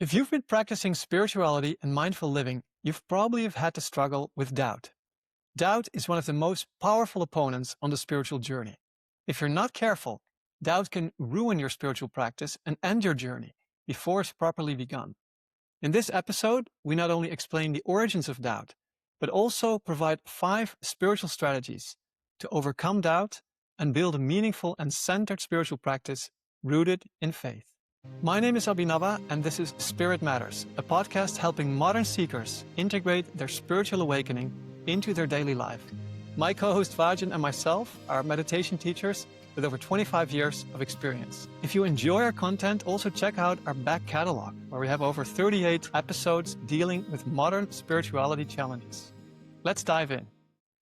If you've been practicing spirituality and mindful living, you've probably have had to struggle with doubt. Doubt is one of the most powerful opponents on the spiritual journey. If you're not careful, doubt can ruin your spiritual practice and end your journey before it's properly begun. In this episode, we not only explain the origins of doubt, but also provide 5 spiritual strategies to overcome doubt and build a meaningful and centered spiritual practice rooted in faith. My name is Abhinava, and this is Spirit Matters, a podcast helping modern seekers integrate their spiritual awakening into their daily life. My co-host Vajan and myself are meditation teachers with over 25 years of experience. If you enjoy our content, also check out our back catalog, where we have over 38 episodes dealing with modern spirituality challenges. Let's dive in.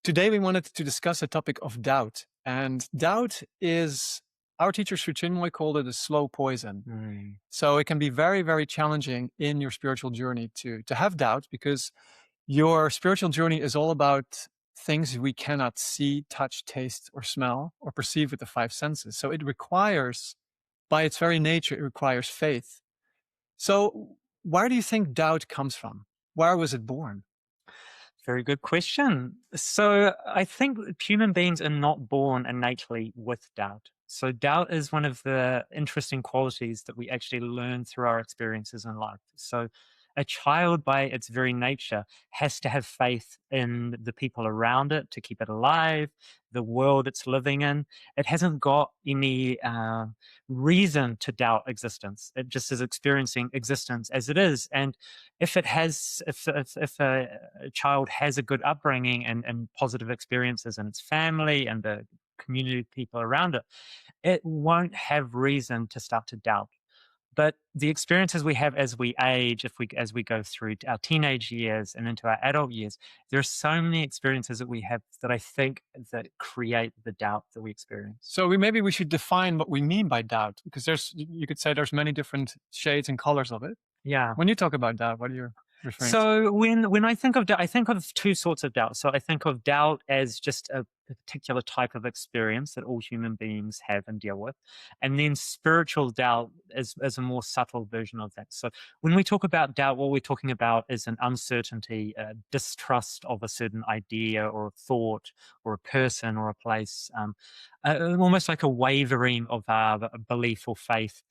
Today we wanted to discuss the topic of doubt, and doubt is, our teacher Sri Chinmoy called it a slow poison. So it can be very, very challenging in your spiritual journey to have doubt, because your spiritual journey is all about things we cannot see, touch, taste, or smell, or perceive with the 5 senses. So it requires, by its very nature, it requires faith. So where do you think doubt comes from? Where was it born? Very good question. So I think human beings are not born innately with doubt. So doubt is one of the interesting qualities that we actually learn through our experiences in life. So a child, by its very nature, has to have faith in the people around it to keep it alive, the world it's living in. It hasn't got any reason to doubt existence. It just is experiencing existence as it is. And if a child has a good upbringing and positive experiences in its family and the community of people around it, it won't have reason to start to doubt. But the experiences we have as we age, as we go through our teenage years and into our adult years, there are so many experiences that we have that I think that create the doubt that we experience. So maybe we should define what we mean by doubt, because you could say there's many different shades and colors of it. Yeah. When you talk about doubt, what are you referring to? So when I think of doubt, I think of 2 sorts of doubt. So I think of doubt as just a particular type of experience that all human beings have and deal with. And then spiritual doubt as a more subtle version of that. So when we talk about doubt, what we're talking about is an uncertainty, a distrust of a certain idea or a thought or a person or a place, almost like a wavering of our belief or faith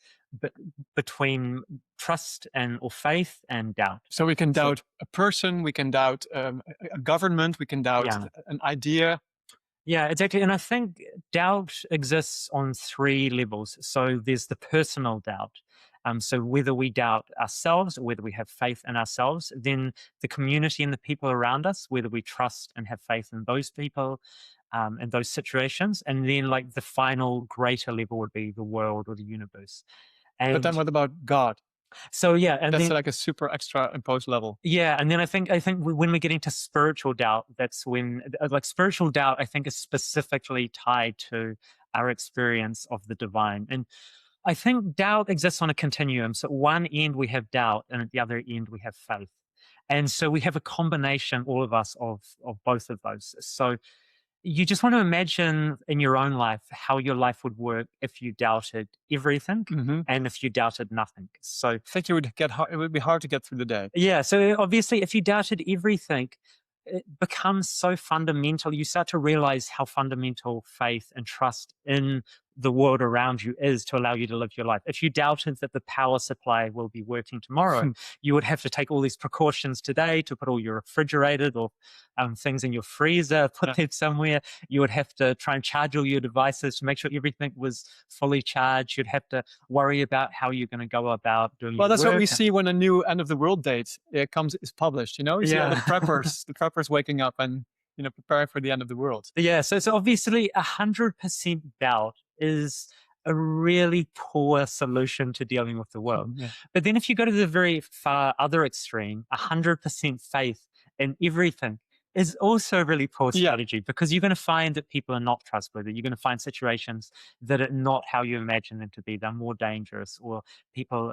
between trust or faith and doubt. So we can doubt a person, we can doubt a government, we can doubt an idea. Yeah, exactly. And I think doubt exists on 3 levels. So there's the personal doubt. So whether we doubt ourselves or whether we have faith in ourselves, then the community and the people around us, whether we trust and have faith in those people, and those situations. And then like the final greater level would be the world or the universe. But then what about God? So yeah, and that's then, like a super extra imposed level. Yeah, and then I think when we get into spiritual doubt, that's when like spiritual doubt I think is specifically tied to our experience of the divine. And I think doubt exists on a continuum. So at one end we have doubt, and at the other end we have faith. And so we have a combination, all of us, of both of those. So you just want to imagine in your own life how your life would work if you doubted everything and if you doubted nothing. So I think it would be hard to get through the day. Yeah. So obviously, if you doubted everything, it becomes so fundamental. You start to realize how fundamental faith and trust in the world around you is to allow you to live your life. If you doubted that the power supply will be working tomorrow, you would have to take all these precautions today to put all your refrigerated or things in your freezer, put them somewhere. You would have to try and charge all your devices to make sure everything was fully charged. You'd have to worry about how you're going to go about doing Well, that's work. what we see when a new end of the world date is published. You see all the preppers waking up and preparing for the end of the world. Yeah, so obviously 100% doubt is a really poor solution to dealing with the world. Yeah. But then if you go to the very far other extreme, 100% faith in everything is also a really poor strategy, because you're going to find that people are not trustworthy. You're going to find situations that are not how you imagine them to be. They're more dangerous, or people.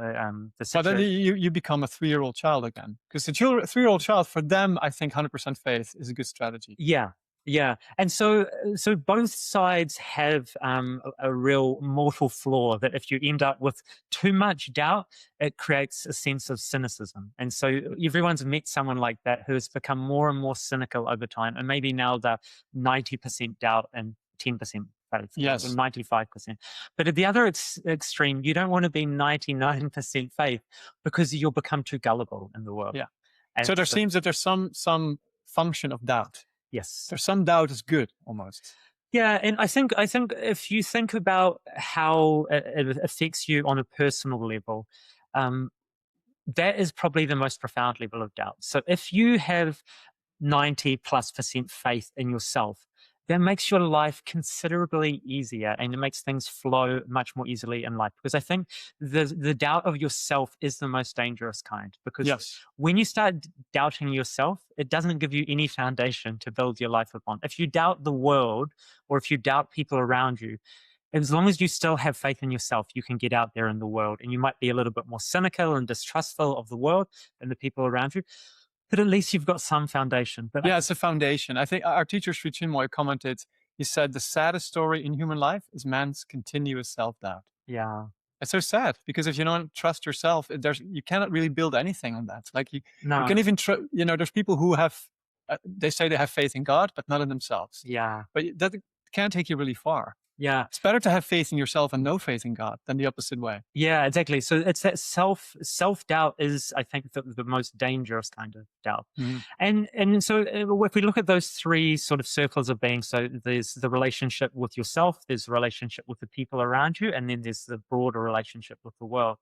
But then you become a 3-year-old child again, because the 3-year-old child, for them, I think 100% faith is a good strategy. Yeah. Yeah, and so both sides have a real mortal flaw that if you end up with too much doubt, it creates a sense of cynicism. And so everyone's met someone like that who has become more and more cynical over time, and maybe now they're 90% doubt and 10% faith, or Yes. 95%. But at the other extreme, you don't want to be 99% faith because you'll become too gullible in the world. Yeah. And So there so, seems that there's some function of doubt. yes. There's some doubt is good almost. Yeah, and I think if you think about how it affects you on a personal level, um, that is probably the most profound level of doubt. So if you have 90+% faith in yourself, that makes your life considerably easier and it makes things flow much more easily in life. Because I think the doubt of yourself is the most dangerous kind. Because Yes. when you start doubting yourself, it doesn't give you any foundation to build your life upon. If you doubt the world or if you doubt people around you, as long as you still have faith in yourself, you can get out there in the world, and you might be a little bit more cynical and distrustful of the world and the people around you, but at least you've got some foundation. But Yeah, it's a foundation. I think our teacher Sri Chinmoy commented, he said, the saddest story in human life is man's continuous self-doubt. yeah, It's so sad because if you don't trust yourself, you cannot really build anything on that. Like you no, can even, there's people who have, they say they have faith in God, but not in themselves. yeah, But that can't take you really far. yeah. It's better to have faith in yourself and no faith in God than the opposite way. Yeah, exactly. So it's that self doubt is, I think, the most dangerous kind of doubt. Mhm. And so if we look at those three sort of circles of being, so there's the relationship with yourself, there's the relationship with the people around you, and then there's the broader relationship with the world.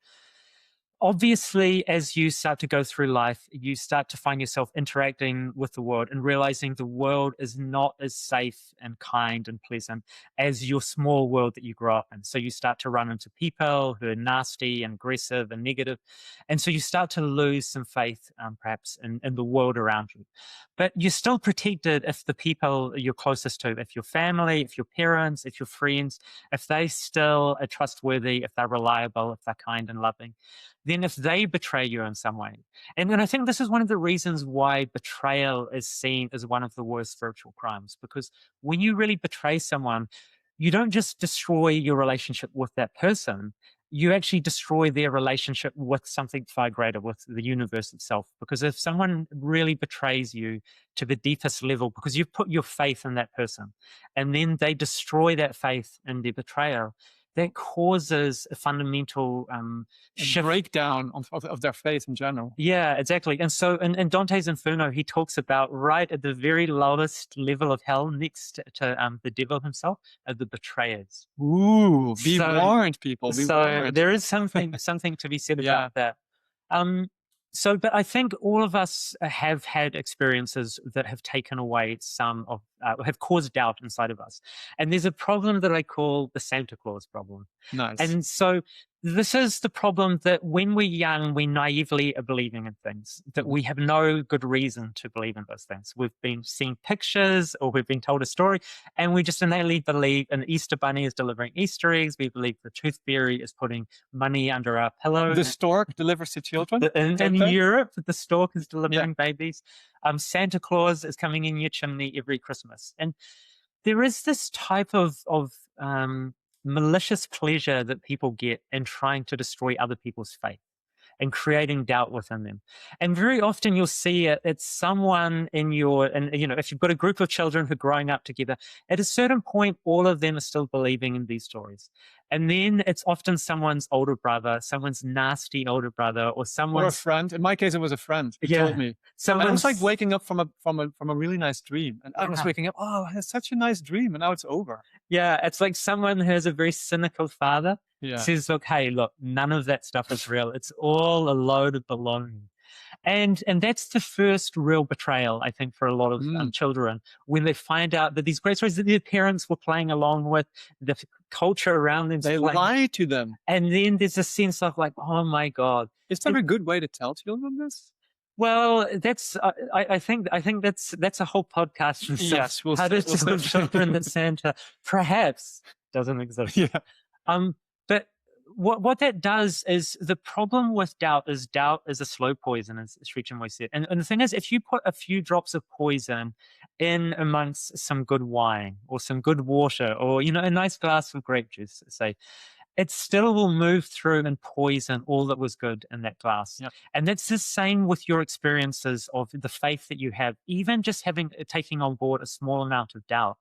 Obviously, as you start to go through life, you start to find yourself interacting with the world and realizing the world is not as safe and kind and pleasant as your small world that you grew up in. So you start to run into people who are nasty and aggressive and negative. And so you start to lose some faith, perhaps, in the world around you. But you're still protected if the people you're closest to, if your family, if your parents, if your friends, if they still are trustworthy, if they're reliable, if they're kind and loving, then if they betray you in some way. And then I think this is one of the reasons why betrayal is seen as one of the worst spiritual crimes, because when you really betray someone, you don't just destroy your relationship with that person, you actually destroy their relationship with something far greater, with the universe itself. Because if someone really betrays you to the deepest level, because you've put your faith in that person, and then they destroy that faith in their betrayal, that causes a fundamental A shift. breakdown of their faith in general. Yeah, exactly. And so in Dante's Inferno, he talks about right at the very lowest level of hell, next to the devil himself, are the betrayers. Ooh, be So, warned, people. Be so warned. there is something to be said Yeah. about that. Um, but I think all of us have had experiences that have taken away some of, have caused doubt inside of us. And there's a problem that I call the Santa Claus problem. Nice. And so this is the problem, that when we're young, we naively are believing in things that we have no good reason to believe in those things. We've been seeing pictures or we've been told a story, and we just innately believe an Easter bunny is delivering Easter eggs. We believe the tooth fairy is putting money under our pillow. The stork delivers to children. In don't they? Europe, the stork is delivering babies. Santa Claus is coming in your chimney every Christmas. And there is this type of malicious pleasure that people get in trying to destroy other people's faith and creating doubt within them. And very often you'll see it's someone in if you've got a group of children who are growing up together, at a certain point, all of them are still believing in these stories. And then it's often someone's older brother, someone's nasty older brother, or Or a someone's, friend. In my case, it was a friend who Yeah. told me. And it was like someone's, waking up from a really nice dream. And I was Yeah. waking up, oh, it's such a nice dream. And now it's over. yeah, it's like someone who has a very cynical father Yeah. says, look, hey, look, none of that stuff is real. It's all a load of baloney. And that's the first real betrayal, I think, for a lot of children, when they find out that these great stories that their parents were playing along with, the culture around them, They lie to them. and then there's a sense of like, oh my God. Is there a good way to tell children this? Well, that's I think that's a whole podcast in itself. Yes, we'll How to we'll tell children that Santa perhaps doesn't exist. Yeah. But what that does is, the problem with doubt is a slow poison, as Sri Chinmoy said. And the thing is, if you put a few drops of poison in amongst some good wine or some good water or, a nice glass of grape juice, say, it still will move through and poison all that was good in that glass. Yeah. And that's the same with your experiences of the faith that you have, even just taking on board a small amount of doubt.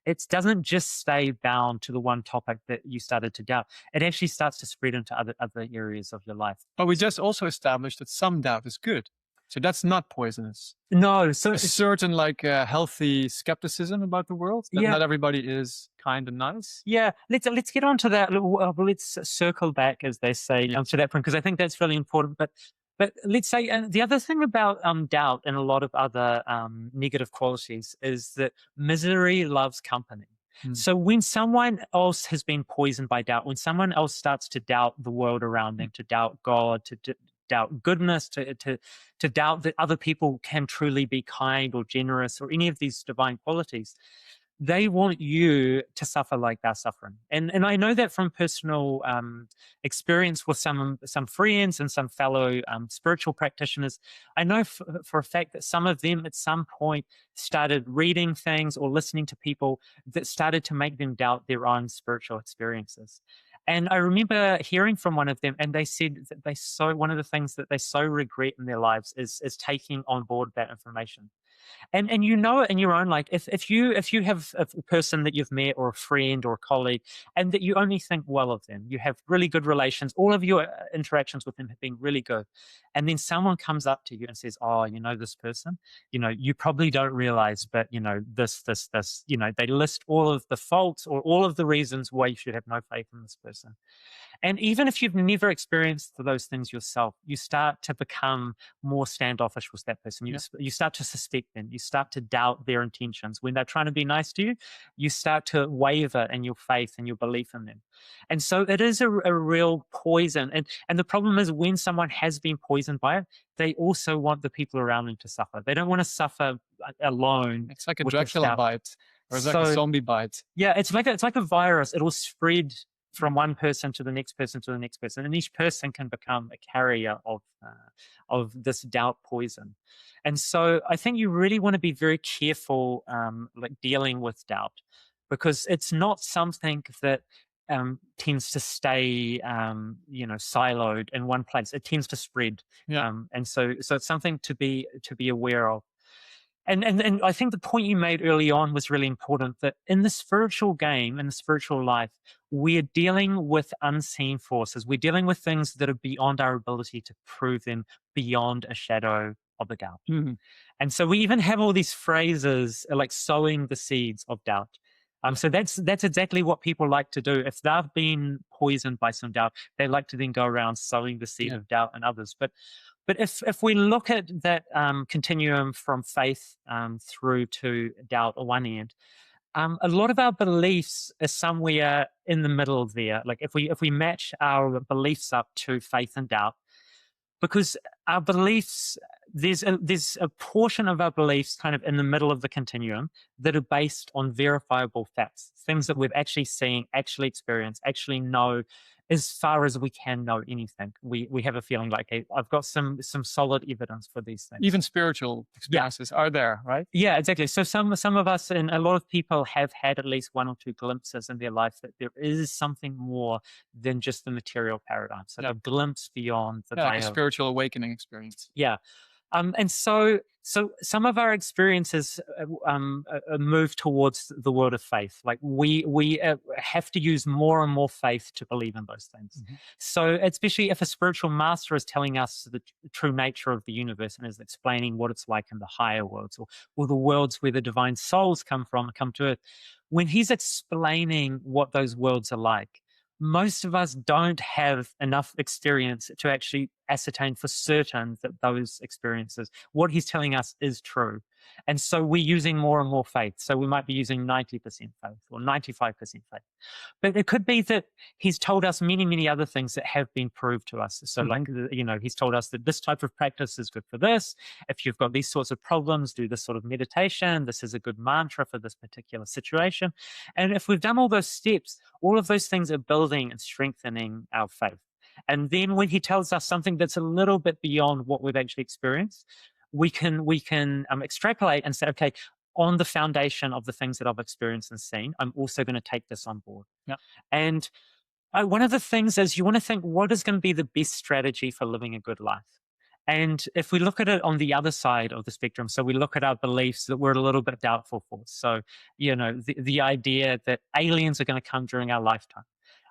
It doesn't just stay bound to the one topic that you started to doubt. It actually starts to spread into other areas of your life. But we just also established that some doubt is good. So that's not poisonous. No, so A certain healthy skepticism about the world, that yeah, not everybody is kind and nice. yeah. Let's get on to that. Let's circle back, as they say, to that point, because I think that's really important. But let's say the other thing about doubt and a lot of other negative qualities is that misery loves company. Mm. So when someone else has been poisoned by doubt, when someone else starts to doubt the world around them, to doubt God, to doubt goodness, to doubt that other people can truly be kind or generous or any of these divine qualities, they want you to suffer like they're suffering. And I know that from personal experience with some friends and some fellow spiritual practitioners. I know for a fact that some of them at some point started reading things or listening to people that started to make them doubt their own spiritual experiences. And I remember hearing from one of them, and they said that one of the things that they so regret in their lives is taking on board that information. And you know it in your own, like, if you have a person that you've met or a friend or a colleague, and that you only think well of them, you have really good relations, all of your interactions with them have been really good, and then someone comes up to you and says, oh, this person, you probably don't realize, but this, they list all of the faults or all of the reasons why you should have no faith in this person. And even if you've never experienced those things yourself, you start to become more standoffish with that person. You start to suspect them. You start to doubt their intentions. When they're trying to be nice to you, you start to waver in your faith and your belief in them. And so it is a real poison. And the problem is, when someone has been poisoned by it, they also want the people around them to suffer. They don't want to suffer alone. It's like a with this Dracula doubt. bite, or it's like a So zombie bite. yeah, it's like a virus. It will spread from one person to the next person to the next person, and each person can become a carrier of this doubt poison. And so I think you really want to be very careful, like dealing with doubt, because it's not something that tends to stay, siloed in one place. It tends to spread, Yeah. and so it's something to be aware of. And I think the point you made early on was really important, that in the spiritual game, in the spiritual life, we're dealing with unseen forces. We're dealing with things that are beyond our ability to prove them, beyond a shadow of a doubt. Mhm. And so we even have all these phrases like sowing the seeds of doubt. So that's exactly what people like to do. If they've been poisoned by some doubt, they like to then go around sowing the seed Yeah. of doubt in others. But if we look at that continuum from faith through to doubt on one end, a lot of our beliefs are somewhere in the middle there. Like if we match our beliefs up to faith and doubt, because our beliefs, there's a portion of our beliefs kind of in the middle of the continuum that are based on verifiable facts, things that we've actually seen, actually experienced, actually know. As far as we can know anything, we have a feeling like, hey, I've got some solid evidence for these things. Even spiritual Yeah. experiences are there, right? Yeah, exactly. So some of us, and a lot of people, have had at least one or two glimpses in their life that there is something more than just the material paradigm. So Yeah. the glimpse beyond the Yeah, like a veil. spiritual awakening experience. Yeah. And so some of our experiences move towards the world of faith. Like we have to use more and more faith to believe in those things. Mhm. So especially if a spiritual master is telling us the true nature of the universe and is explaining what it's like in the higher worlds, or the worlds where the divine souls come to earth, when he's explaining what those worlds are like, most of us don't have enough experience to actually ascertain for certain that those experiences, what he's telling us, is true. And so we're using more and more faith. So we might be using 90% faith or 95% faith. But it could be that he's told us many, many other things that have been proved to us. So, like, he's told us that this type of practice is good for this. If you've got these sorts of problems, do this sort of meditation. This is a good mantra for this particular situation. And if we've done all those steps, all of those things are building and strengthening our faith. And then when he tells us something that's a little bit beyond what we've actually experienced, we can extrapolate and say, okay, on the foundation of the things that I've experienced and seen, I'm also going to take this on board. Yeah. And one of the things is you want to think, what is going to be the best strategy for living a good life? And if we look at it on the other side of the spectrum, so we look at our beliefs that we're a little bit doubtful for. So, the idea that aliens are going to come during our lifetime.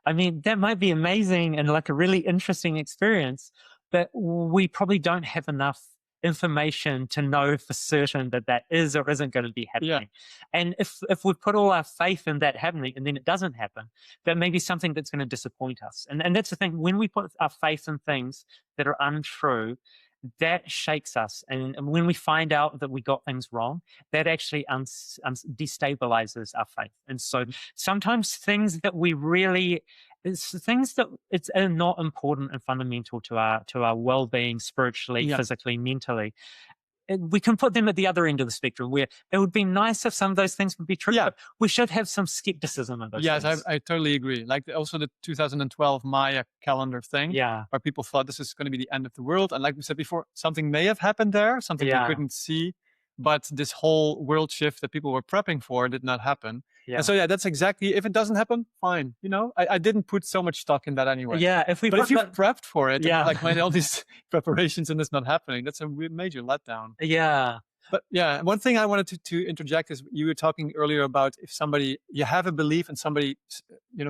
I mean, that might be amazing and like a really interesting experience, but we probably don't have enough information to know for certain that that is or isn't going to be Yeah. happening. And if we put all our faith in that happening and then it doesn't happen, that may be something that's going to disappoint us. And that's the thing. When we put our faith in things that are untrue, that shakes us. And when we find out that we got things wrong, that actually destabilizes our faith. And so sometimes things that we really, it's things that it's not important and fundamental to our well-being spiritually, Yeah. physically, mentally, we can put them at the other end of the spectrum where it would be nice if some of those things would be true, Yeah. but we should have some skepticism of those Yes, things. I totally agree. Like also the 2012 Maya calendar thing, Yeah. where people thought this is going to be the end of the world. And like we said before, something may have happened there, something we Yeah. couldn't see, but this whole world shift that people were prepping for did not happen. Yeah. And so, yeah, that's exactly, if it doesn't happen, fine. I didn't put so much stock in that anyway. Yeah. If But if you've prepped for it, and Yeah. like made all these preparations and it's not happening, that's a major letdown. Yeah. But yeah, one thing I wanted to interject is you were talking earlier about if you have a belief and somebody,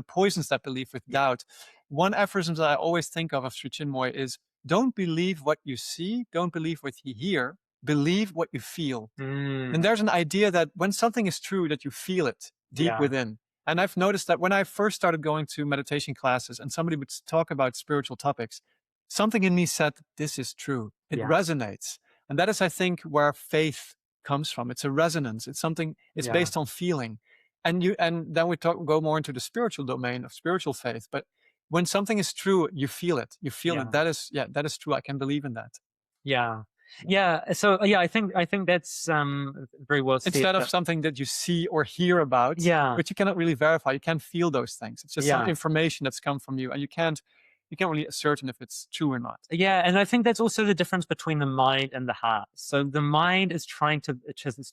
poisons that belief with doubt. One aphorism that I always think of Sri Chinmoy is, don't believe what you see, don't believe what you hear, believe what you feel. And there's an idea that when something is true, that you feel it deep within. And I've noticed that when I first started going to meditation classes and somebody would talk about spiritual topics, something in me said, this is true. It resonates. And that is, I think, where faith comes from. It's a resonance. It's something, it's based on feeling. And then we go more into the spiritual domain of spiritual faith. But when something is true, you feel it. You feel it. That is true. I can believe in that. Yeah. Yeah. So I think that's very well said. Instead of something that you see or hear about, but you cannot really verify. You can't feel those things. It's just some information that's come from you, and you can't really ascertain if it's true or not. Yeah, and I think that's also the difference between the mind and the heart. So the mind is trying to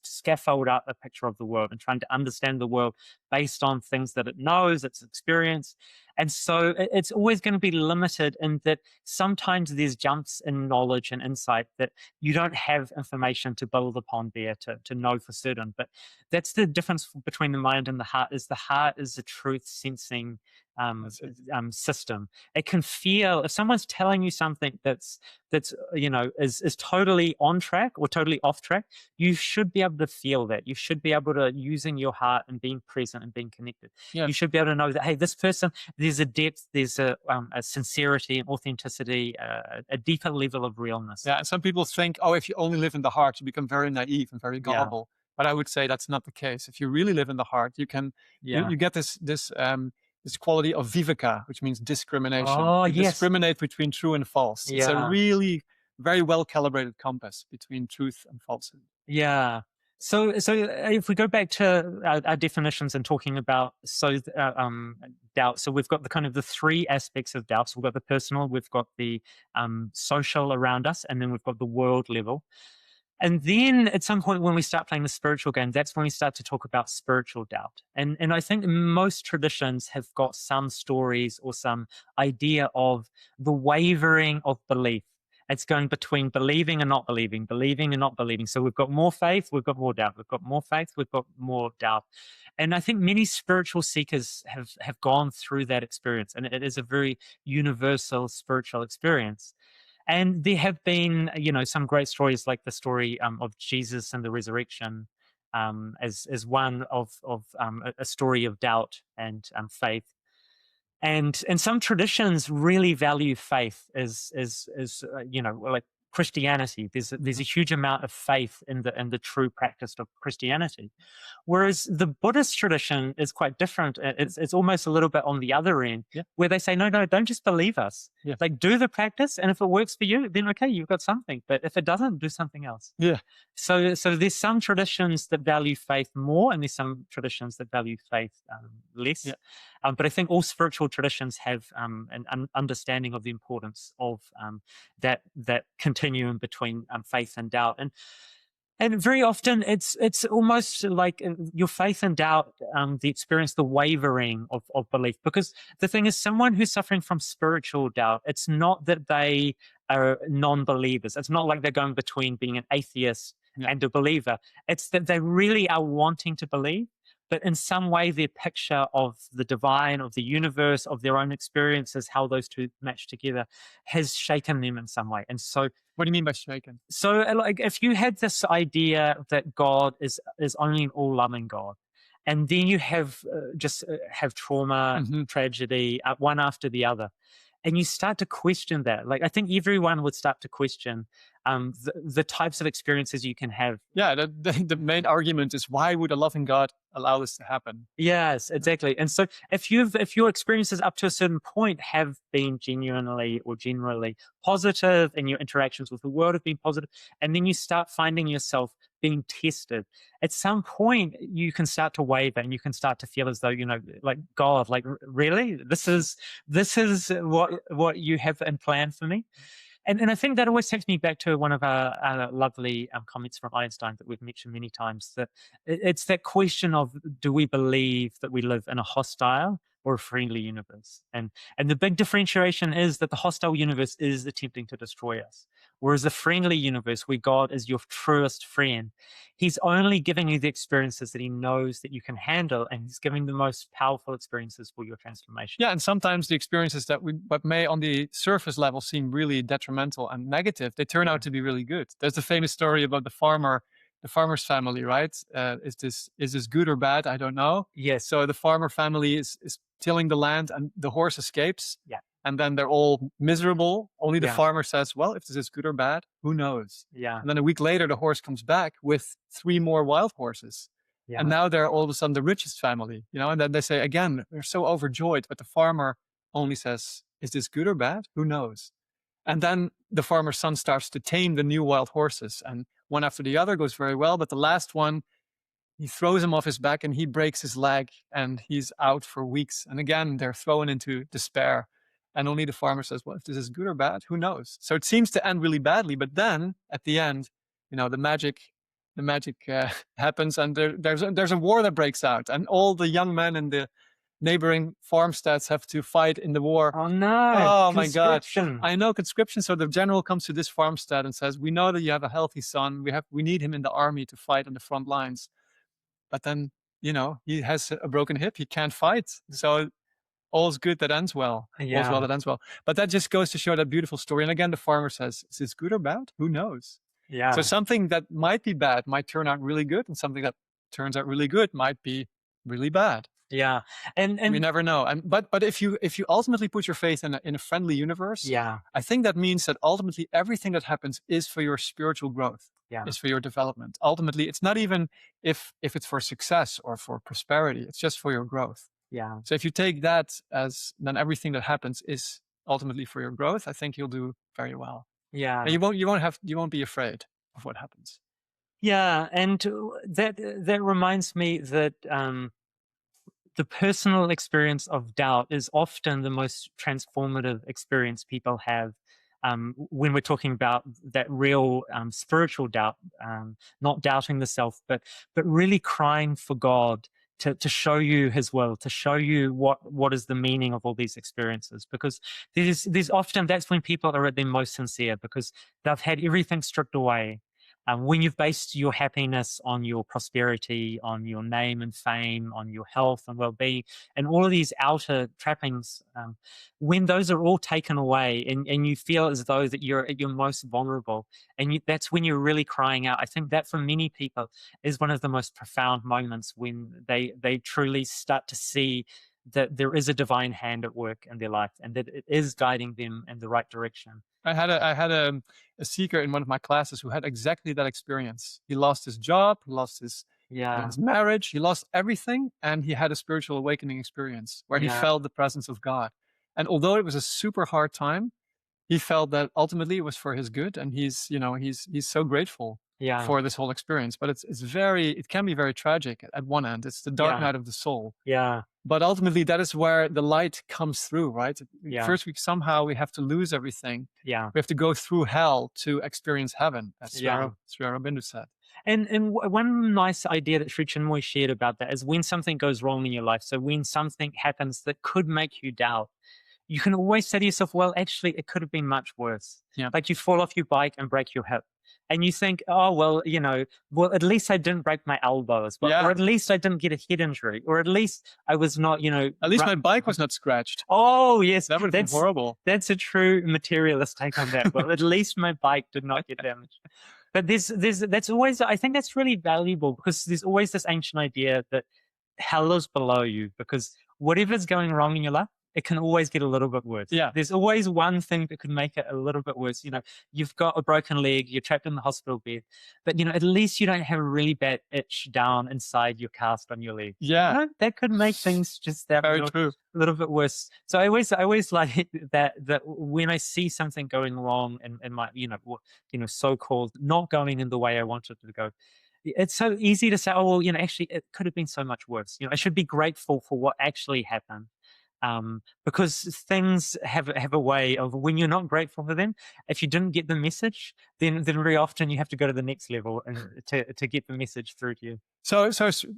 scaffold out a picture of the world and trying to understand the world based on things that it knows, it's experienced. And so it's always going to be limited in that sometimes there's jumps in knowledge and insight that you don't have information to build upon there to know for certain. But that's the difference between the mind and the heart is a truth sensing system. It can feel if someone's telling you something that's is totally on track or totally off track, you should be able to feel that. You should be able to, using your heart and being present and being connected, you should be able to know that, hey, this person, there's a depth, there's a sincerity and authenticity, a deeper level of realness. Yeah, and some people think, if you only live in the heart, you become very naive and very gullible. But I would say that's not the case. If you really live in the heart, you can you get this quality of viveka, which means discrimination. Oh, you yes. discriminate between true and false. It's a really very well calibrated compass between truth and falsehood. Yeah. So if we go back to our definitions and talking about doubt, so we've got the kind of the three aspects of doubt. So we've got the personal, we've got the social around us, and then we've got the world level. And then at some point when we start playing the spiritual game, that's when we start to talk about spiritual doubt. And I think most traditions have got some stories or some idea of the wavering of belief. It's going between believing and not believing, believing and not believing. So we've got more faith, we've got more doubt. We've got more faith, we've got more doubt. And I think many spiritual seekers have gone through that experience. And it is a very universal spiritual experience. And there have been, some great stories like the story of Jesus and the resurrection as one of a story of doubt and faith. And some traditions really value faith as like Christianity. There's a huge amount of faith in the true practice of Christianity, whereas the Buddhist tradition is quite different. It's almost a little bit on the other end, where they say, no, don't just believe us. Like, do the practice, and if it works for you, then okay, you've got something. But if it doesn't, do something else. So there's some traditions that value faith more, and there's some traditions that value faith less. But I think all spiritual traditions have an understanding of the importance of that continuum between faith and doubt. And very often it's almost like your faith and doubt, the experience, the wavering of belief. Because the thing is, someone who's suffering from spiritual doubt, it's not that they are non-believers. It's not like they're going between being an atheist Yeah. and a believer. It's that they really are wanting to believe, but in some way their picture of the divine, of the universe, of their own experiences, how those two match together, has shaken them in some way. And so What do you mean by shaken? like, if you had this idea that God is only an all-loving God, and then you have just have trauma, Hmm. tragedy, one after the other, and you start to question that. Like, I think everyone would start to question the types of experiences you can have. Yeah, the main argument is, why would a loving God allow this to happen? Yes, exactly. And so if your experiences up to a certain point have been genuinely or generally positive, and your interactions with the world have been positive, and then you start finding yourself being tested, at some point you can start to waver, and you can start to feel as though, like, God, like, really, this is what you have in plan for me. And I think that always takes me back to one of our lovely comments from Einstein that we've mentioned many times, that it's that question of, do we believe that we live in a hostile or a friendly universe? And the big differentiation is that the hostile universe is attempting to destroy us, whereas the friendly universe, where God is your truest friend, he's only giving you the experiences that he knows that you can handle, and he's giving the most powerful experiences for your transformation. Yeah, and sometimes the experiences that what may on the surface level seem really detrimental and negative, they turn out to be really good. There's the famous story about the farmer's family, right? Is this good or bad? I don't know. Yes. So the farmer family is tilling the land, and the horse escapes. Yeah. And then they're all miserable. Only the Yeah. farmer says, well, if this is good or bad, who knows? Yeah. And then a week later, the horse comes back with 3 more wild horses. Yeah. And now they're all of a sudden the richest family, and then they say again, they're so overjoyed, but the farmer only says, is this good or bad? Who knows? And then the farmer's son starts to tame the new wild horses, and one after the other goes very well. But the last one, he throws him off his back and he breaks his leg, and he's out for weeks. And again, they're thrown into despair. And only the farmer says, well, if this is good or bad, who knows? So it seems to end really badly. But then at the end, the magic happens, and there's a war that breaks out, and all the young men in the neighboring farmsteads have to fight in the war. Oh no, Oh my God! conscription. I know, conscription. So the general comes to this farmstead and says, "We know that you have a healthy son. We need him in the army to fight on the front lines." But then he has a broken hip. He can't fight. So all's good that ends well. All's well Yeah, that ends well. But that just goes to show that beautiful story. And again, the farmer says, "Is this good or bad? Who knows?" So yeah, something that might be bad might turn out really good, and something that turns out really good might be really bad. yeah. And We and never know. And but if you ultimately put your faith in a friendly universe, yeah, I think that means that ultimately everything that happens is for your spiritual growth, yeah, is for your development. Ultimately, it's not even if it's for success or for prosperity. It's just for your growth. yeah, So if you take that as, then everything that happens is ultimately for your growth, I think you'll do very well. And yeah, you won't be afraid of what happens. yeah. And that reminds me that the personal experience of doubt is often the most transformative experience people have, when we're talking about that real spiritual doubt, not doubting the self, but really crying for God to show you his will, to show you what is the meaning of all these experiences. Because there's often, that's when people are at their most sincere, because they've had everything stripped away. When you've based your happiness on your prosperity, on your name and fame, on your health and well-being, and all of these outer trappings, when those are all taken away, and you feel as though that you're at your most vulnerable, and that's when you're really crying out. I think that for many people is one of the most profound moments, when they truly start to see that there is a divine hand at work in their life, and that it is guiding them in the right direction. I had a seeker in one of my classes who had exactly that experience. He lost his job, he lost Yeah, his marriage, he lost everything, and he had a spiritual awakening experience where he yeah, felt the presence of God. And although it was a super hard time, he felt that ultimately it was for his good, and he's so grateful yeah, for this whole experience. But it can be very tragic at one end. It's the dark yeah, night of the soul. yeah, But ultimately, that is where the light comes through, right? yeah, First, we have to lose everything. yeah, We have to go through hell to experience heaven, as yeah. Sri Aurobindo said. One nice idea that Sri Chinmoy shared about that is when something goes wrong in your life. So when something happens that could make you doubt, you can always say to yourself, well, actually, it could have been much worse. Yeah. Like you fall off your bike and break your hip. And you think, oh, well, well, at least I didn't break my elbow as well. Yeah. Or at least I didn't get a head injury. Or at least I was not, At least my bike was not scratched. Oh, yes. That would have been horrible. That's a true materialist take on that. Well, at least my bike did not get damaged. But that's always, I think that's really valuable because there's always this ancient idea that hell is below you because whatever's going wrong in your life, it can always get a little bit worse. Yeah. There's always one thing that could make it a little bit worse. You've got a broken leg, you're trapped in the hospital bed, but at least you don't have a really bad itch down inside your cast on your leg. Yeah. That could make things just that Very true. a little bit worse. So I always like that when I see something going wrong in my, so-called not going in the way I wanted it to go, it's so easy to say, oh, well, actually it could have been so much worse. I should be grateful for what actually happened. Because things have a way of when you're not grateful for them, if you didn't get the message, then very often you have to go to the next level and to get the message through to you. So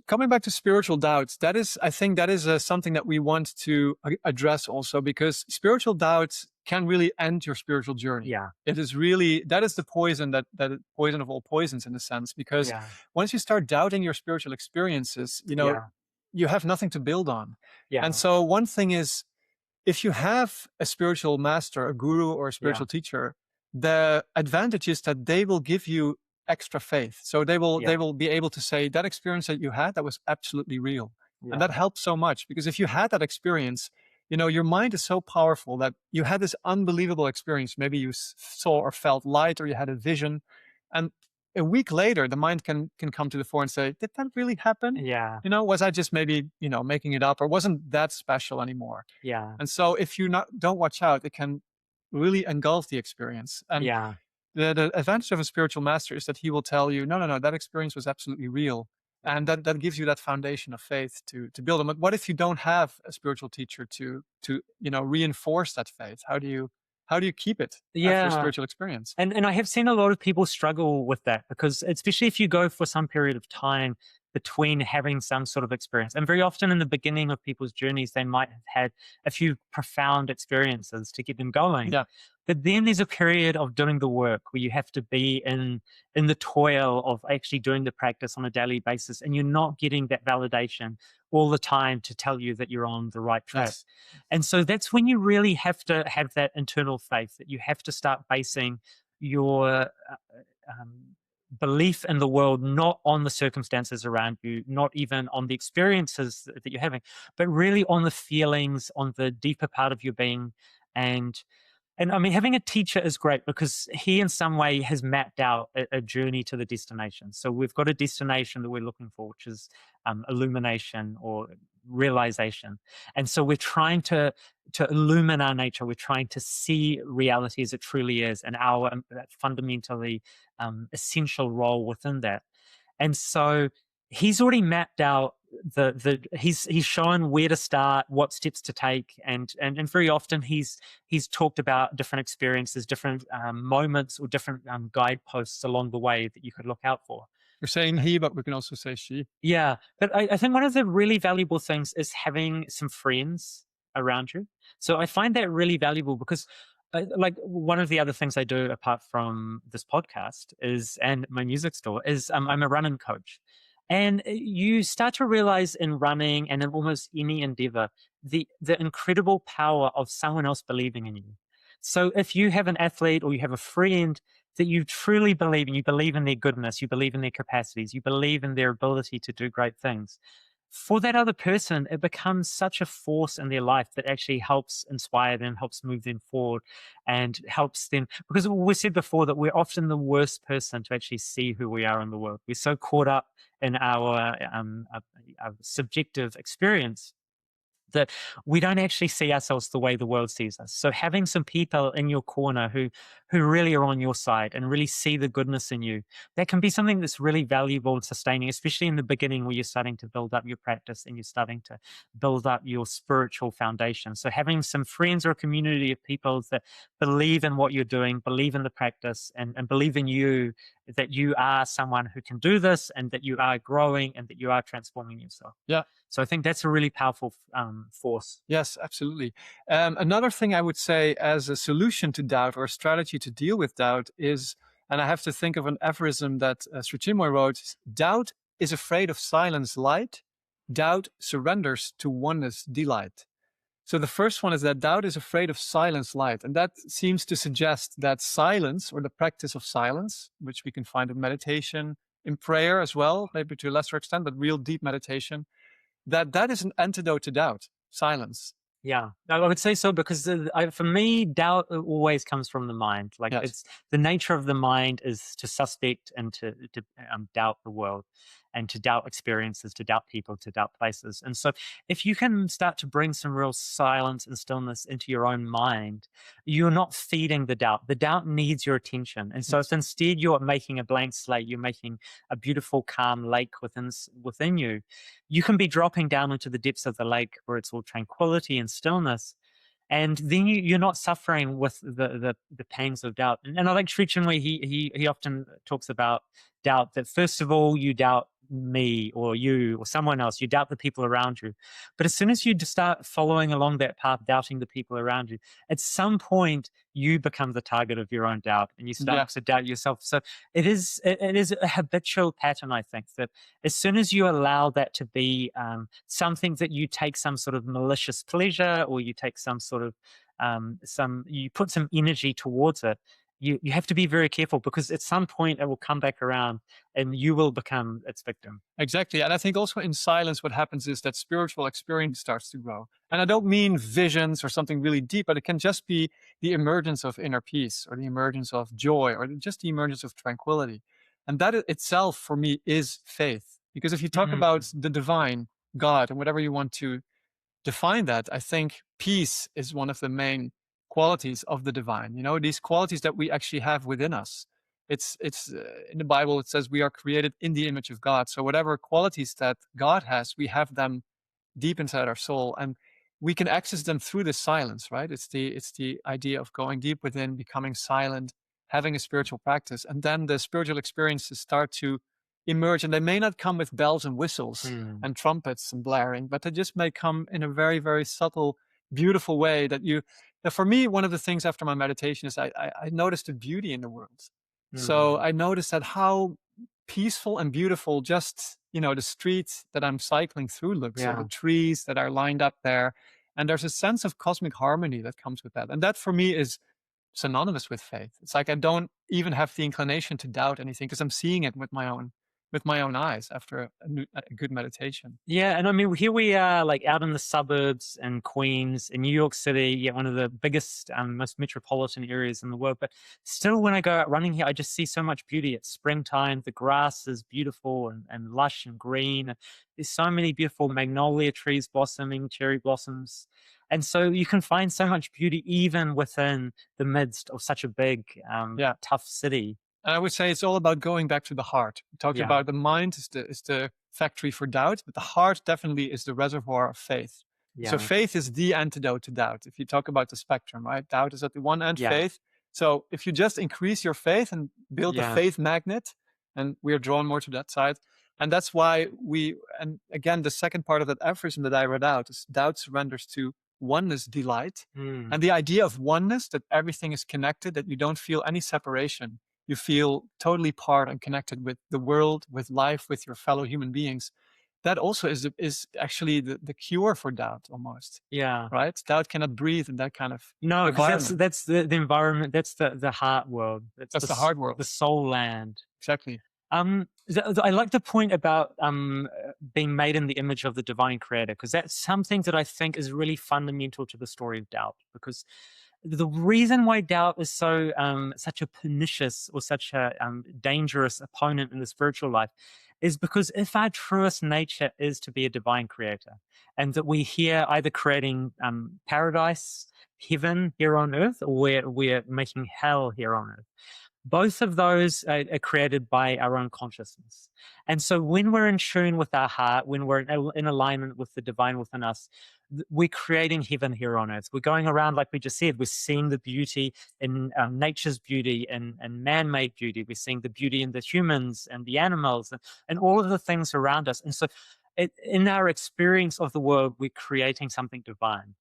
coming back to spiritual doubts, I think that is something that we want to address also, because spiritual doubts can really end your spiritual journey. Yeah. It is really, that is the poison, that poison of all poisons in a sense, because once you start doubting your spiritual experiences, you have nothing to build on. Yeah. And so one thing is, if you have a spiritual master, a guru or a spiritual teacher, the advantage is that they will give you extra faith. So they will be able to say that experience that you had, that was absolutely real. And that helps so much, because if you had that experience, your mind is so powerful that you had this unbelievable experience. Maybe you saw or felt light, or you had a vision. And a week later, the mind can come to the fore and say, did that really happen? Yeah. Was I just maybe, making it up, or wasn't that special anymore? Yeah. And so if you don't watch out, it can really engulf the experience. And the advantage of a spiritual master is that he will tell you, no, that experience was absolutely real. And that gives you that foundation of faith to build on. But what if you don't have a spiritual teacher to reinforce that faith? How do you keep it after a spiritual experience? And I have seen a lot of people struggle with that, because especially if you go for some period of time between having some sort of experience. And very often in the beginning of people's journeys, they might have had a few profound experiences to get them going. Yeah. But then there's a period of doing the work where you have to be in the toil of actually doing the practice on a daily basis, and you're not getting that validation all the time to tell you that you're on the right track. Yes. And so that's when you really have to have that internal faith, that you have to start basing your belief in the world not on the circumstances around you, not even on the experiences that you're having, but really on the feelings, on the deeper part of your being. And I mean, having a teacher is great because he in some way has mapped out a journey to the destination. So we've got a destination that we're looking for, which is illumination or realization. And so we're trying to illumine our nature. We're trying to see reality as it truly is, and our that fundamentally essential role within that. And so he's already mapped out he's shown where to start, what steps to take, and very often he's talked about different experiences, different moments, or different guideposts along the way that you could look out for. We're saying he, but we can also say she. Yeah, but I think one of the really valuable things is having some friends around you. So I find that really valuable because like one of the other things I do apart from this podcast and my music store is I'm a running coach. And you start to realize in running and in almost any endeavor, the incredible power of someone else believing in you. So if you have an athlete or you have a friend that you truly believe in, you believe in their goodness, you believe in their capacities, you believe in their ability to do great things, for that other person, it becomes such a force in their life that actually helps inspire them, helps move them forward, and helps them. Because we said before that we're often the worst person to actually see who we are in the world. We're so caught up in our subjective experience that we don't actually see ourselves the way the world sees us. So having some people in your corner who really are on your side and really see the goodness in you, that can be something that's really valuable and sustaining, especially in the beginning where you're starting to build up your practice and you're starting to build up your spiritual foundation. So having some friends or a community of people that believe in what you're doing, believe in the practice, and believe in you, that you are someone who can do this and that you are growing and that you are transforming yourself. Yeah. So I think that's a really powerful force. Yes, absolutely. Another thing I would say as a solution to doubt or a strategy to deal with doubt is, and I have to think of an aphorism that Sri Chinmoy wrote, doubt is afraid of silence light, doubt surrenders to oneness delight. So the first one is that doubt is afraid of silence light. And that seems to suggest that silence, or the practice of silence, which we can find in meditation, in prayer as well, maybe to a lesser extent, but real deep meditation, that is an antidote to doubt, silence. Yeah, I would say so because for me, doubt always comes from the mind. Like Yes, it's the nature of the mind is to suspect and to doubt the world, and to doubt experiences, to doubt people, to doubt places. And so, if you can start to bring some real silence and stillness into your own mind, you're not feeding the doubt. The doubt needs your attention. And so, yes, if instead you're making a blank slate, you're making a beautiful, calm lake within you, you can be dropping down into the depths of the lake where it's all tranquility and stillness. And then you're not suffering with the pangs of doubt. And I like Sri Chinmoy, he often talks about doubt, that first of all, you doubt me or you or someone else, you doubt the people around you. But as soon as you start following along that path, doubting the people around you, at some point you become the target of your own doubt and you yeah, start to doubt yourself. So it is a habitual pattern, I think, that as soon as you allow that to be something that you take some sort of malicious pleasure, or you take some sort of you put some energy towards it, you have to be very careful, because at some point it will come back around and you will become its victim. exactly. And I think also in silence, what happens is that spiritual experience starts to grow. And I don't mean visions or something really deep, but it can just be the emergence of inner peace, or the emergence of joy, or just the emergence of tranquility. And that itself for me is faith. Because if you talk Mm, about the divine, God, and whatever you want to define that, I think peace is one of the main qualities of the divine. You know, these qualities that we actually have within us. It's in the Bible it says we are created in the image of God. So whatever qualities that God has, we have them deep inside our soul, and we can access them through the silence, right? It's the idea of going deep within, becoming silent, having a spiritual practice, and then the spiritual experiences start to emerge. And they may not come with bells and whistles mm, and trumpets and blaring, but they just may come in a very, very subtle, beautiful way that for me, one of the things after my meditation is I noticed the beauty in the world. So mm. I noticed that how peaceful and beautiful just, the street that I'm cycling through looks, or the Yeah. trees that are lined up there. And there's a sense of cosmic harmony that comes with that. And that for me is synonymous with faith. It's like I don't even have the inclination to doubt anything, because I'm seeing it with my own eyes after a good meditation. Yeah, and I mean, here we are, like out in the suburbs in Queens, in New York City, yeah, one of the biggest, most metropolitan areas in the world. But still, when I go out running here, I just see so much beauty. It's springtime, the grass is beautiful and lush and green. And there's so many beautiful magnolia trees blossoming, cherry blossoms. And so you can find so much beauty even within the midst of such a big, Yeah. tough city. And I would say it's all about going back to the heart. We talked Yeah, about the mind is the factory for doubt, but the heart definitely is the reservoir of faith. So yeah, faith is the antidote to doubt. If you talk about the spectrum, right? Doubt is at the one end, yeah, faith. So if you just increase your faith and build a yeah. faith magnet, and we are drawn more to that side. And that's why and again, the second part of that aphorism that I read out is doubt surrenders to oneness delight. Mm, And the idea of oneness, that everything is connected, that you don't feel any separation, you feel totally part and connected with the world, with life, with your fellow human beings. That also is actually the cure for doubt almost, yeah. right? Doubt cannot breathe in that kind of No, because that's environment. that's the environment. That's the heart world. That's That's the hard world. the soul land. Exactly. I like the point about being made in the image of the divine creator, because that's something that I think is really fundamental to the story of doubt. Because The reason why doubt is so such a pernicious or such a dangerous opponent in the spiritual life is because if our truest nature is to be a divine creator, and that we're here either creating paradise, heaven here on earth, or we're making hell here on earth, both of those are created by our own consciousness. And so when we're in tune with our heart, when we're in alignment with the divine within us, we're creating heaven here on earth. We're going around, like we just said, we're seeing the beauty in nature's beauty and man-made beauty. We're seeing the beauty in the humans and the animals and all of the things around us. And so in our experience of the world, we're creating something divine.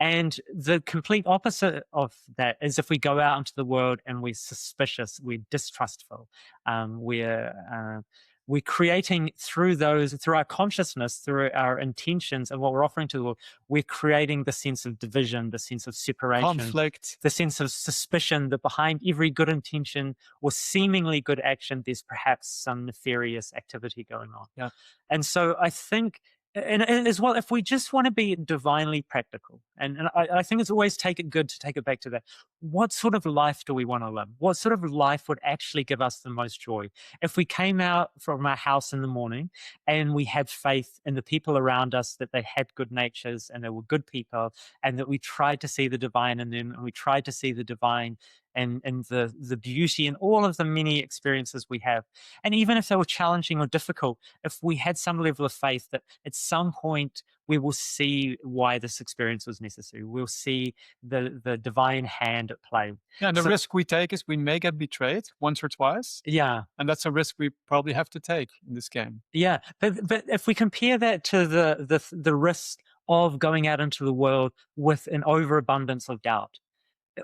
And the complete opposite of that is if we go out into the world and we're suspicious, we're distrustful, um, we're uh, we're creating through our consciousness, through our intentions, and what we're offering to the world, we're creating the sense of division, the sense of separation, Conflict. the sense of suspicion that behind every good intention or seemingly good action, there's perhaps some nefarious activity going on. Yeah. And so I think and as well, if we just want to be divinely practical, and I think it's always good to take it back to that. What sort of life do we want to live? What sort of life would actually give us the most joy? If we came out from our house in the morning and we had faith in the people around us, that they had good natures and they were good people, and that we tried to see the divine in them, and we tried to see the divine and the beauty in all of the many experiences we have. And even if they were challenging or difficult, if we had some level of faith that at some point we will see why this experience was necessary, we'll see the divine hand at play. Yeah, and the So, risk we take is we may get betrayed once or twice, yeah, and that's a risk we probably have to take in this game. yeah. But if we compare that to the risk of going out into the world with an overabundance of doubt,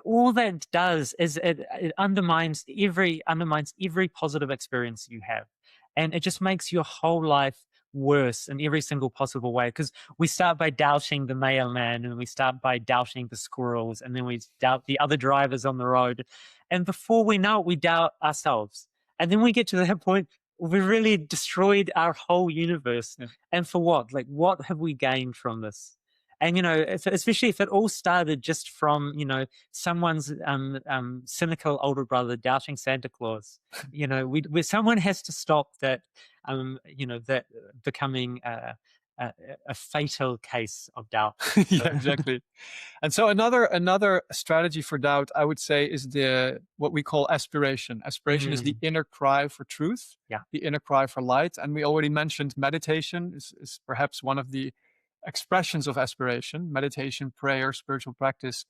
all that does is it undermines every positive experience you have, and it just makes your whole life worse in every single possible way, because we start by doubting the mailman, and we start by doubting the squirrels, and then we doubt the other drivers on the road, and before we know it, we doubt ourselves, and then we get to that point, we really destroyed our whole universe. Yeah. And for what? Like, what have we gained from this? And especially if it all started just from someone's cynical older brother doubting Santa Claus. Someone has to stop that. That becoming a, a fatal case of doubt. Yeah, So, exactly. And so another strategy for doubt, I would say, is the what we call aspiration. Aspiration is the mm, inner cry for truth, yeah, the inner cry for light. And we already mentioned meditation is perhaps one of the expressions of aspiration. Meditation, prayer, spiritual practice.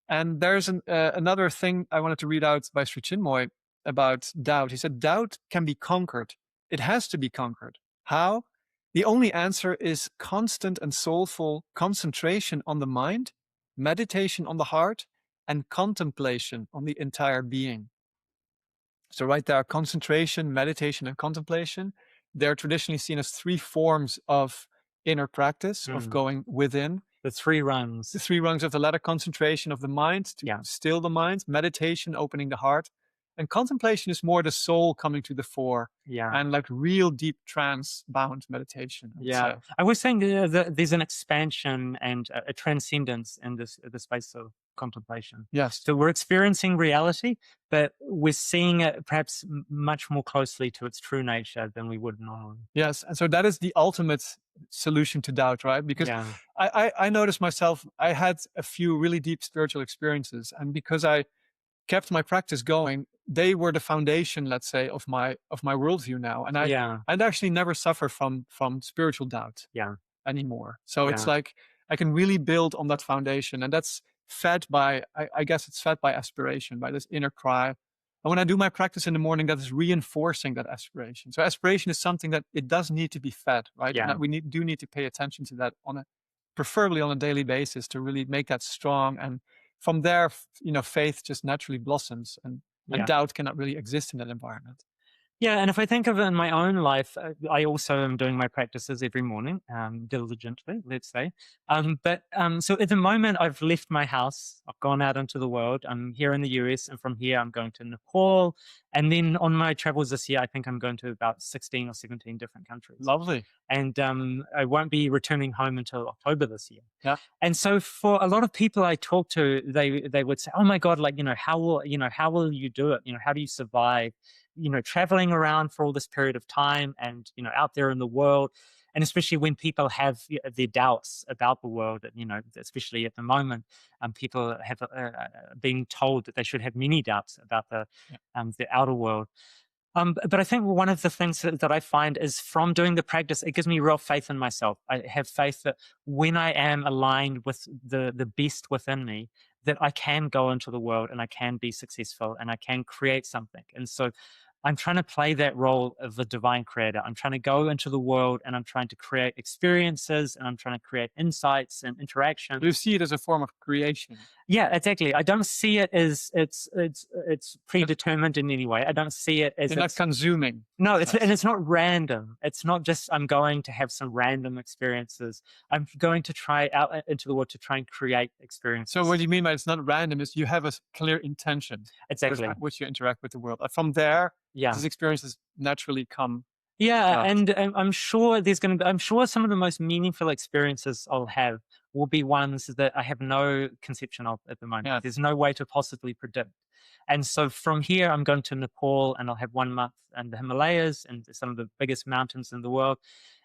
And there's another thing I wanted to read out by Sri Chinmoy about doubt. He said, doubt can be conquered. It has to be conquered. How? The only answer is constant and soulful concentration on the mind, meditation on the heart, and contemplation on the entire being. So, right there, concentration, meditation, and contemplation, they're traditionally seen as three forms of inner practice, of mm, going within. the three The rungs. three rungs of the ladder: concentration of the mind, to Yeah, still the mind, meditation, opening the heart, and contemplation is more the soul coming to the fore, yeah. and like real deep trance bound meditation, I would Yeah, say. I was saying that there's an expansion and a transcendence in the space of contemplation. Yes. So we're experiencing reality, but we're seeing it perhaps much more closely to its true nature than we would normally. Yes. And so that is the ultimate solution to doubt, right? Because Yeah, I noticed myself, I had a few really deep spiritual experiences. And because I kept my practice going, they were the foundation, let's say, of my worldview now. And yeah, I'd actually never suffer from spiritual doubt yeah, anymore. So it's yeah, like I can really build on that foundation. And that's fed by, I guess it's fed by aspiration, by this inner cry. And when I do my practice in the morning, that is reinforcing that aspiration. So aspiration is something that it does need to be fed, right? And yeah, that we do need to pay attention to that preferably on a daily basis, to really make that strong. And from there, faith just naturally blossoms, and yeah. doubt cannot really exist in that environment. Yeah, and if I think of it in my own life, I also am doing my practices every morning, diligently, let's say. So at the moment, I've left my house. I've gone out into the world. I'm here in the US, and from here, I'm going to Nepal. And then on my travels this year, I think I'm going to about 16 or 17 different countries. Lovely. And I won't be returning home until October this year. Yeah. And so for a lot of people I talk to, they would say, "Oh my God, like, how will you do it? How do you survive? Traveling around for all this period of time and, out there in the world." And especially when people have their doubts about the world, especially at the moment, people have been told that they should have many doubts about Yeah. the outer world. But I think one of the things that I find is from doing the practice, it gives me real faith in myself. I have faith that when I am aligned with the best within me, that I can go into the world and I can be successful and I can create something. And so I'm trying to play that role of the divine creator. I'm trying to go into the world and I'm trying to create experiences and I'm trying to create insights and interactions. You see it as a form of creation. Yeah, exactly. I don't see it as it's predetermined in any way. I don't see it as You're not consuming. no, it's not random. It's not just I'm going to have some random experiences. I'm going to try out into the world to try and create experiences. So what you mean by it's not random is you have a clear intention Exactly. with which you interact with the world. From there, Yeah. these experiences naturally come. Yeah, and I'm sure I'm sure some of the most meaningful experiences I'll have will be ones that I have no conception of at the moment. Yeah. There's no way to possibly predict. And so from here, I'm going to Nepal and I'll have 1 month in the Himalayas and some of the biggest mountains in the world.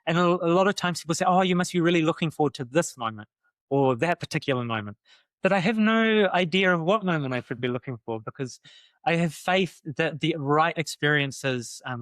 And a lot of times people say, "Oh, you must be really looking forward to this moment or that particular moment." But I have no idea of what moment I should be looking for because I have faith that the right experiences I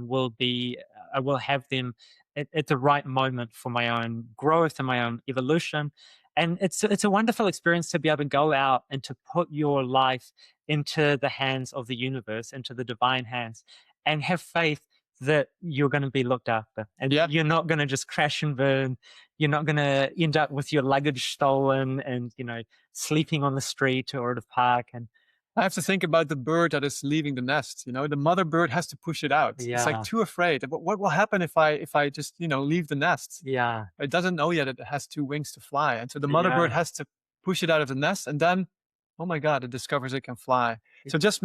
will have them at the right moment for my own growth and my own evolution. And it's a wonderful experience to be able to go out and to put your life into the hands of the universe, into the divine hands, and have faith that you're going to be looked after and Yeah. you're not going to just crash and burn. You're not going to end up with your luggage stolen and, sleeping on the street or at a park. And I have to think about the bird that is leaving the nest. The mother bird has to push it out. It's like yeah, too afraid. What will happen if I just leave the nest? yeah, It doesn't know yet it has 2 wings to fly, and so the mother bird yeah, has to push it out of the nest, and then, oh my God, it discovers it can fly. So just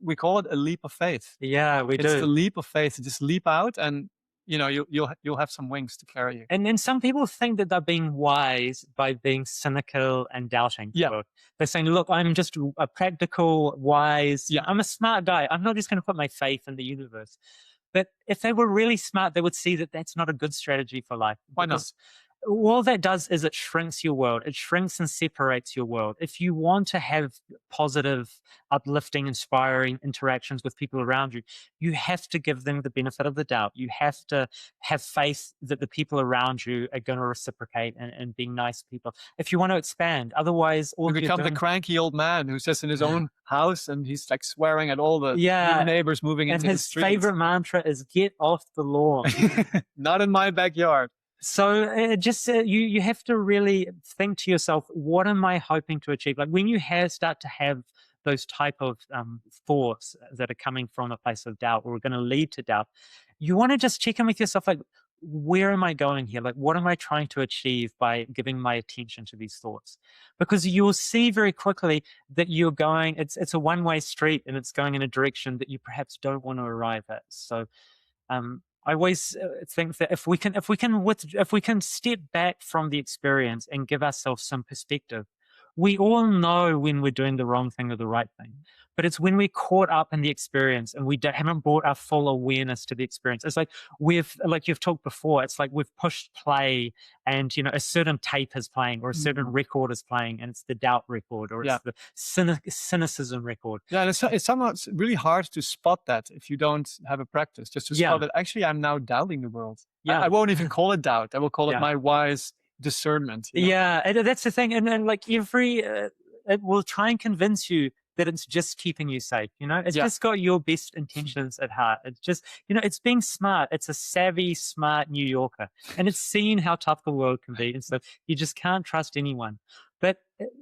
we call it a leap of faith. yeah, we It's the do. leap of faith to just leap out, and you'll have some wings to carry you. And then some people think that they're being wise by being cynical and doubting. Yeah. Well, they're saying, "Look, I'm just a practical, wise, Yeah. I'm a smart guy. I'm not just going to put my faith in the universe." But if they were really smart, they would see that that's not a good strategy for life. Why not? Because all that does is it shrinks your world. It shrinks and separates your world. If you want to have positive, uplifting, inspiring interactions with people around you, you have to give them the benefit of the doubt. You have to have faith that the people around you are going to reciprocate and being nice people. If you want to expand, otherwise, all You you're become the doing, cranky old man who sits in his own house and he's like swearing at all the new yeah. neighbors moving And into the his street. favorite mantra is "Get off the lawn." Not in my backyard. So you have to really think to yourself, what am I hoping to achieve? Like when you start to have those type of thoughts that are coming from a place of doubt or are going to lead to doubt, you want to just check in with yourself, like, where am I going here? Like, what am I trying to achieve by giving my attention to these thoughts? Because you'll see very quickly that you're going, it's a one-way street and it's going in a direction that you perhaps don't want to arrive at. So I always think that if we can step back from the experience and give ourselves some perspective, we all know when we're doing the wrong thing or the right thing. But it's when we're caught up in the experience and we haven't brought our full awareness to the experience. It's like like you've talked before, it's like we've pushed play and, a certain tape is playing or a certain record is playing and it's the doubt record or it's the cynicism record. Yeah, and it's somehow really hard to spot that if you don't have a practice, just to spot that actually I'm now doubting the world. Yeah. I won't even call it doubt. I will call it Yeah. my wise discernment. Yeah, and that's the thing. And like it will try and convince you that it's just keeping you safe. It's Yeah. just got your best intentions at heart. It's just, it's being smart. It's a savvy, smart New Yorker, and it's seen how tough the world can be. And so you just can't trust anyone. But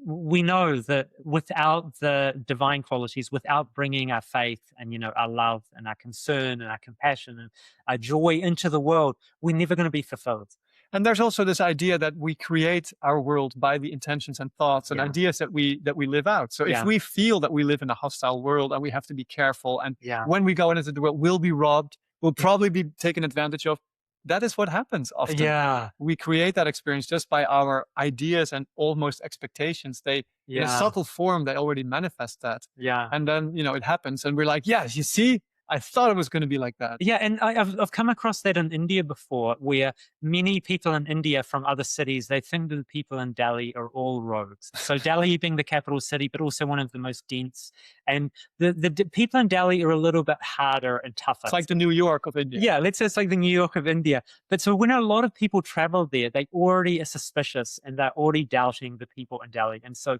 we know that without the divine qualities, without bringing our faith and, our love and our concern and our compassion and our joy into the world, we're never going to be fulfilled. And there's also this idea that we create our world by the intentions and thoughts and Yeah. ideas that we live out. So if Yeah. we feel that we live in a hostile world and we have to be careful, and Yeah. when we go into the world, we'll be robbed, we'll probably be taken advantage of. That is what happens often. Yeah. We create that experience just by our ideas and almost expectations. They, in a subtle form, they already manifest that. Yeah. And then, it happens and we're like, yes, you see, I thought it was going to be like that. Yeah, and I've come across that in India before, where many people in India from other cities, they think that the people in Delhi are all rogues. So Delhi being the capital city, but also one of the most dense. And the people in Delhi are a little bit harder and tougher. It's like the New York of India. Yeah, let's say it's like the New York of India. But so when a lot of people travel there, they already are suspicious and they're already doubting the people in Delhi. And so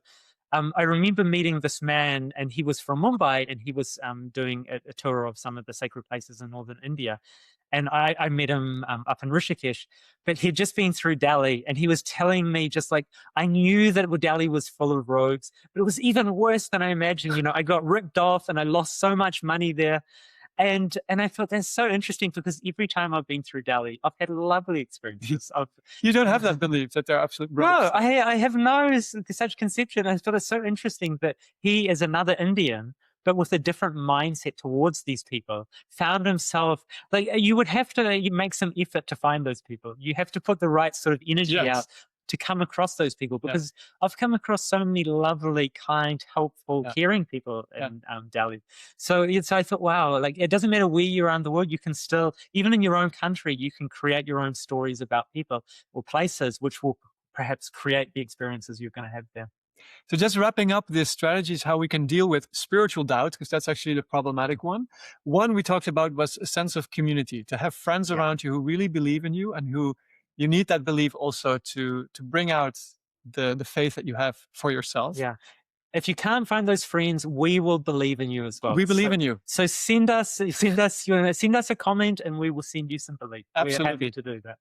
I remember meeting this man, and he was from Mumbai, and he was doing a tour of some of the sacred places in northern India. And I met him up in Rishikesh, but he'd just been through Delhi, and he was telling me just like, I knew that Delhi was full of rogues, but it was even worse than I imagined. I got ripped off and I lost so much money there. And I thought that's so interesting, because every time I've been through Delhi, I've had lovely experiences. You don't have that belief that they're absolute rogues. No, I have no such conception. I thought it's so interesting that he, as another Indian, but with a different mindset towards these people, found himself, like, you would have to make some effort to find those people. You have to put the right sort of energy out to come across those people, because I've come across so many lovely, kind, helpful, caring people in Delhi. So I thought, wow, like, it doesn't matter where you're around the world, you can still, even in your own country, you can create your own stories about people or places, which will perhaps create the experiences you're going to have there. So just wrapping up this strategies, how we can deal with spiritual doubt, because that's actually the problematic one. One we talked about was a sense of community, to have friends around you who really believe in you, and who you need that belief also to bring out the faith that you have for yourself. Yeah. If you can't find those friends, we will believe in you as well. We believe in you. So send us a comment, and we will send you some belief. Absolutely. We're happy to do that.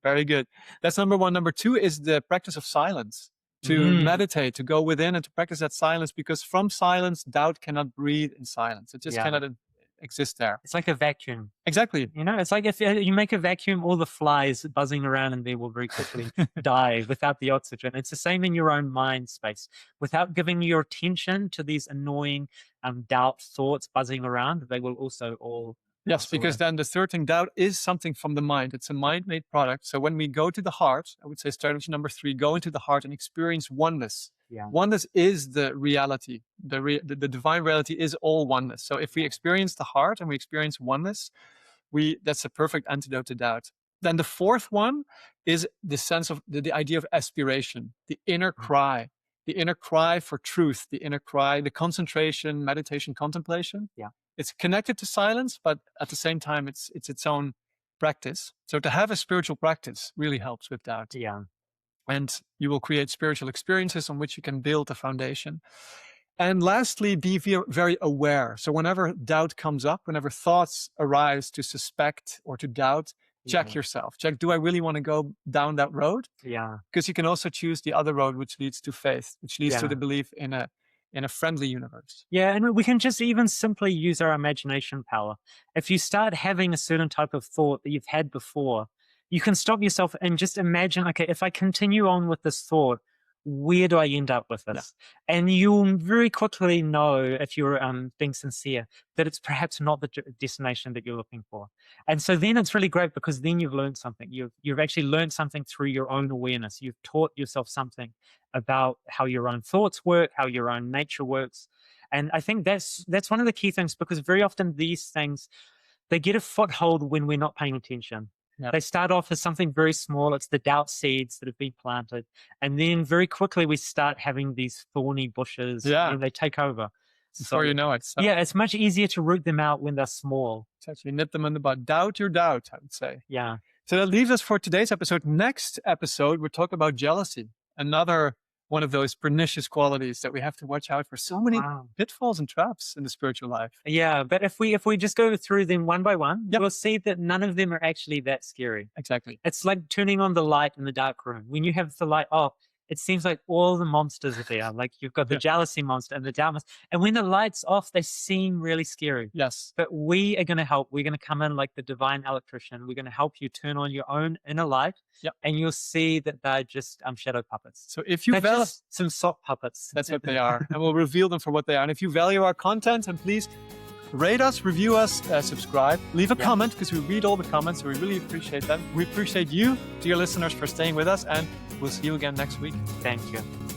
Very good. That's number one. Number two is the practice of silence. To meditate, to go within and to practice that silence, because from silence, doubt cannot breathe in silence. It just cannot exist there. It's like a vacuum. Exactly. It's like if you make a vacuum, all the flies buzzing around in there will very quickly die without the oxygen. It's the same in your own mind space. Without giving your attention to these annoying doubt thoughts buzzing around, they will also all... Yes, because then the third thing, doubt is something from the mind. It's a mind-made product. So when we go to the heart, I would say strategy number 3, go into the heart and experience oneness. Yeah. Oneness is the reality. The divine reality is all oneness. So if we experience the heart and we experience oneness, that's a perfect antidote to doubt. Then the fourth one is the sense of the idea of aspiration, the inner cry. The inner cry for truth, the inner cry, the concentration, meditation, contemplation. Yeah. It's connected to silence, but at the same time, it's its own practice. So to have a spiritual practice really helps with doubt. Yeah. And you will create spiritual experiences on which you can build a foundation. And lastly, be very aware. So whenever doubt comes up, whenever thoughts arise to suspect or to doubt, check yourself. Check, do I really want to go down that road? Yeah. Because you can also choose the other road, which leads to faith, which leads to the belief in a friendly universe. Yeah, and we can just even simply use our imagination power. If you start having a certain type of thought that you've had before, you can stop yourself and just imagine, okay, if I continue on with this thought, where do I end up with this? Yeah. And you'll very quickly know, if you're being sincere, that it's perhaps not the destination that you're looking for. And so then it's really great, because then you've learned something. You've actually learned something through your own awareness. You've taught yourself something about how your own thoughts work, how your own nature works. And I think that's one of the key things, because very often these things, they get a foothold when we're not paying attention. Yep. They start off as something very small. It's the doubt seeds that have been planted. And then very quickly we start having these thorny bushes and they take over. Before you know it. So yeah, it's much easier to root them out when they're small. It's actually nip them in the bud. Doubt your doubt, I would say. Yeah. So that leaves us for today's episode. Next episode, we'll talk about jealousy. Another one of those pernicious qualities that we have to watch out for. So many Wow. pitfalls and traps in the spiritual life. Yeah, but if we just go through them one by one, Yep. we'll see that none of them are actually that scary. Exactly. It's like turning on the light in the dark room. When you have the light off, it seems like all the monsters are there. Like you've got the Yeah. jealousy monster and the doubt monster. And when the light's off, they seem really scary. Yes. But we are going to help. We're going to come in like the divine electrician. We're going to help you turn on your own inner light. Yep. And you'll see that they're just shadow puppets. So if you They're value, just some sock puppets. that's what they are, and we'll reveal them for what they are. And if you value our content, and please rate us, review us, subscribe, leave a comment, because we read all the comments, so we really appreciate them. We appreciate you, dear listeners, for staying with us, and we'll see you again next week. Thank you.